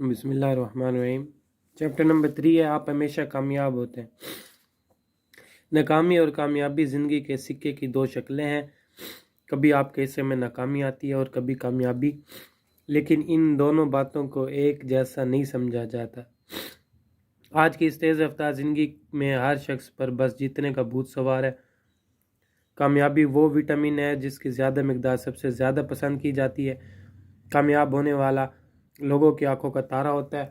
بسم اللہ الرحمن الرحیم۔ چیپٹر نمبر 3 ہے آپ ہمیشہ کامیاب ہوتے ہیں۔ ناکامی اور کامیابی زندگی کے سکے کی دو شکلیں ہیں، کبھی آپ کے حصے میں ناکامی آتی ہے اور کبھی کامیابی، لیکن ان دونوں باتوں کو ایک جیسا نہیں سمجھا جاتا۔ آج کی اس تیز رفتار زندگی میں ہر شخص پر بس جیتنے کا بھوت سوار ہے۔ کامیابی وہ وٹامن ہے جس کی زیادہ مقدار سب سے زیادہ پسند کی جاتی ہے۔ کامیاب ہونے والا لوگوں کی آنکھوں کا تارا ہوتا ہے۔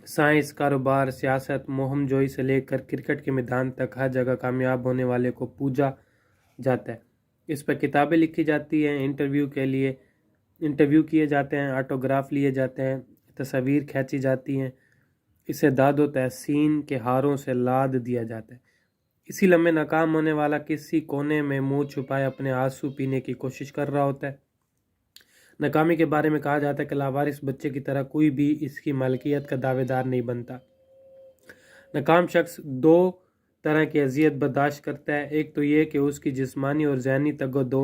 سائنس، کاروبار، سیاست، مہم جوئی سے لے کر کرکٹ کے میدان تک ہر جگہ کامیاب ہونے والے کو پوجا جاتا ہے۔ اس پر کتابیں لکھی جاتی ہیں، انٹرویو کیے جاتے ہیں، آٹوگراف لیے جاتے ہیں، تصاویر کھینچی جاتی ہیں، اسے داد و تحسین کے ہاروں سے لاد دیا جاتا ہے۔ اسی لمحے ناکام ہونے والا کسی کونے میں منہ چھپائے اپنے آنسو پینے کی کوشش کر رہا ہوتا ہے۔ ناکامی کے بارے میں کہا جاتا ہے کہ لاوارث بچے کی طرح کوئی بھی اس کی مالکیت کا دعوے دار نہیں بنتا۔ ناکام شخص دو طرح کی اذیت برداشت کرتا ہے، ایک تو یہ کہ اس کی جسمانی اور ذہنی تگ و دو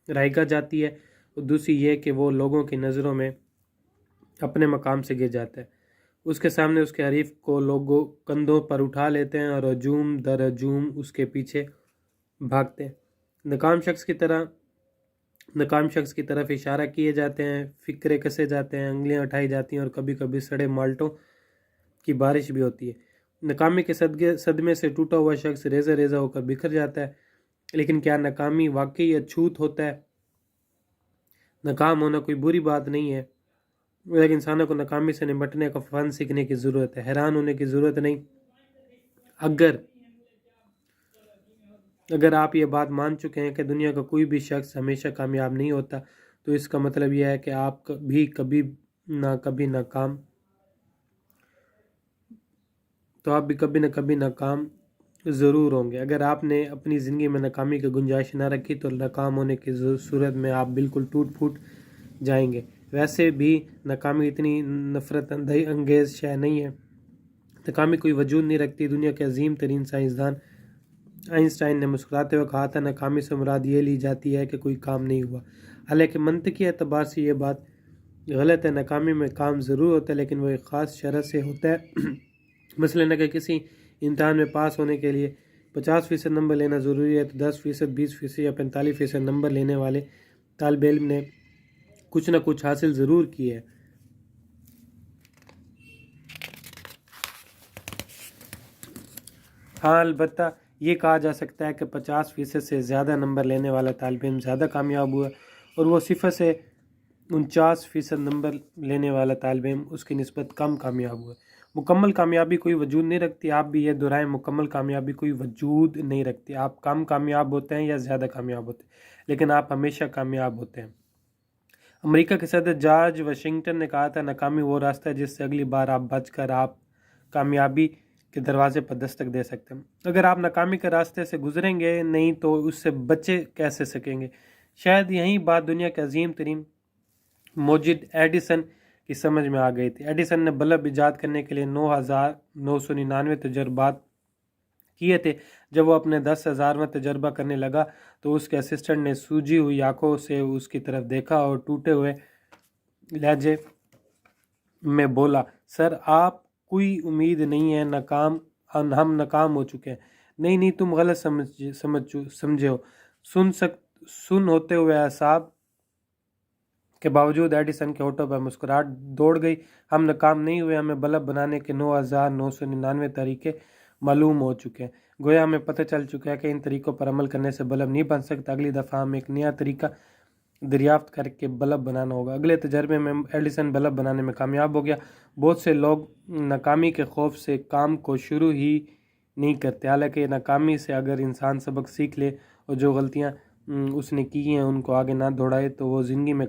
رائگاں جاتی ہے، اور دوسری یہ کہ وہ لوگوں کی نظروں میں اپنے مقام سے گر جاتا ہے۔ اس کے سامنے اس کے حریف کو لوگوں کندھوں پر اٹھا لیتے ہیں اور ہجوم در ہجوم اس کے پیچھے بھاگتے ہیں۔ ناکام شخص کی طرف اشارہ کیے جاتے ہیں، فکرے کسے جاتے ہیں، انگلیاں اٹھائی جاتی ہیں اور کبھی کبھی سڑے مالٹوں کی بارش بھی ہوتی ہے۔ ناکامی کے صدمے سے ٹوٹا ہوا شخص ریزہ ریزہ ہو کر بکھر جاتا ہے۔ لیکن کیا ناکامی واقعی اچھوت ہوتا ہے؟ ناکام ہونا کوئی بری بات نہیں ہے، لیکن انسانوں کو ناکامی سے نمٹنے کا فن سیکھنے کی ضرورت ہے، حیران ہونے کی ضرورت نہیں۔ اگر آپ یہ بات مان چکے ہیں کہ دنیا کا کوئی بھی شخص ہمیشہ کامیاب نہیں ہوتا، تو اس کا مطلب یہ ہے کہ آپ بھی کبھی نہ کبھی ناکام ضرور ہوں گے۔ اگر آپ نے اپنی زندگی میں ناکامی کی گنجائش نہ رکھی تو ناکام ہونے کی صورت میں آپ بالکل ٹوٹ پھوٹ جائیں گے۔ ویسے بھی ناکامی اتنی نفرت انگیز شے نہیں ہے۔ ناکامی کوئی وجود نہیں رکھتی۔ دنیا کے عظیم ترین سائنسدان آئنسٹائن نے مسکراتے ہوئے کہا تھا، ناکامی سے مراد یہ لی جاتی ہے کہ کوئی کام نہیں ہوا۔ حالانکہ منطقی اعتبار سے یہ بات غلط ہے۔ ناکامی میں کام ضرور ہوتا ہے، لیکن وہ ایک خاص شرح سے ہوتا ہے۔ مثلاً اگر کسی امتحان میں پاس ہونے کے لیے 50% نمبر لینا ضروری ہے، تو 10%، 20% یا 45% نمبر لینے والے طالب علم نے کچھ نہ کچھ حاصل ضرور کیا ہے۔ ہاں، البتہ یہ کہا جا سکتا ہے کہ 50% سے زیادہ نمبر لینے والا طالب علم زیادہ کامیاب ہوا، اور وہ 0 سے 49% نمبر لینے والا طالب علم اس کی نسبت کم کامیاب ہوا۔ مکمل کامیابی کوئی وجود نہیں رکھتی۔ آپ بھی یہ دہرائیں، مکمل کامیابی کوئی وجود نہیں رکھتی۔ آپ کم کامیاب ہوتے ہیں یا زیادہ کامیاب ہوتے ہیں، لیکن آپ ہمیشہ کامیاب ہوتے ہیں۔ امریکہ کے صدر جارج واشنگٹن نے کہا تھا، ناکامی وہ راستہ ہے جس سے اگلی بار آپ بچ کر آپ کامیابی کے دروازے پر دستک دے سکتے ہیں۔ اگر آپ ناکامی کے راستے سے گزریں گے نہیں تو اس سے بچے کیسے سکیں گے؟ شاید یہی بات دنیا کے عظیم ترین موجد ایڈیسن کی سمجھ میں آ گئی تھی۔ ایڈیسن نے بلب ایجاد کرنے کے لیے 9,999 تجربات کیے تھے۔ جب وہ اپنے 10,000واں تجربہ کرنے لگا تو اس کے اسسٹنٹ نے سوجی ہوئی آنکھوں سے اس کی طرف دیکھا اور ٹوٹے ہوئے لہجے میں بولا، سر، آپ کوئی امید نہیں ہے، ہم ناکام ہو چکے ہیں۔ نہیں، تم غلط سمجھے ہو۔ سن ہوتے ہوئے اعصاب کے باوجود ایڈیسن کے ہونٹوں پر مسکراہٹ دوڑ گئی۔ ہم ناکام نہیں ہوئے، ہمیں بلب بنانے کے 9,999 طریقے معلوم ہو چکے ہیں۔ گویا ہمیں پتہ چل چکا ہے کہ ان طریقوں پر عمل کرنے سے بلب نہیں بن سکتا۔ اگلی دفعہ ہم ایک نیا طریقہ دریافت کر کے بلب بنانا ہوگا۔ اگلے تجربے میں ایڈیسن بلب بنانے میں کامیاب ہو گیا۔ بہت سے لوگ ناکامی کے خوف سے کام کو شروع ہی نہیں کرتے، حالانکہ ناکامی سے اگر انسان سبق سیکھ لے اور جو غلطیاں اس نے کی ہیں ان کو آگے نہ دوڑائے تو وہ زندگی میں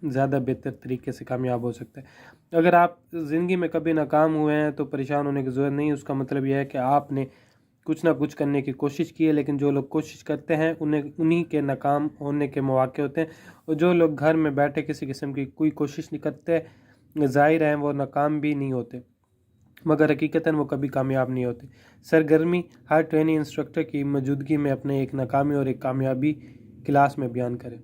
زیادہ بہتر طریقے سے کامیاب ہو سکتا ہے۔ اگر آپ زندگی میں کبھی ناکام ہوئے ہیں تو پریشان ہونے کی ضرورت نہیں۔ اس کا مطلب یہ ہے کہ آپ نے کچھ نہ کچھ کرنے کی کوشش کی ہے، لیکن جو لوگ کوشش کرتے ہیں انہی کے ناکام ہونے کے مواقع ہوتے ہیں، اور جو لوگ گھر میں بیٹھے کسی قسم کی کوئی کوشش نہیں کرتے، ظاہر ہیں وہ ناکام بھی نہیں ہوتے، مگر حقیقتاً وہ کبھی کامیاب نہیں ہوتے۔ سرگرمی ہر ٹریننگ انسٹرکٹر کی موجودگی میں اپنے ایک ناکامی اور ایک کامیابی کلاس میں بیان کریں۔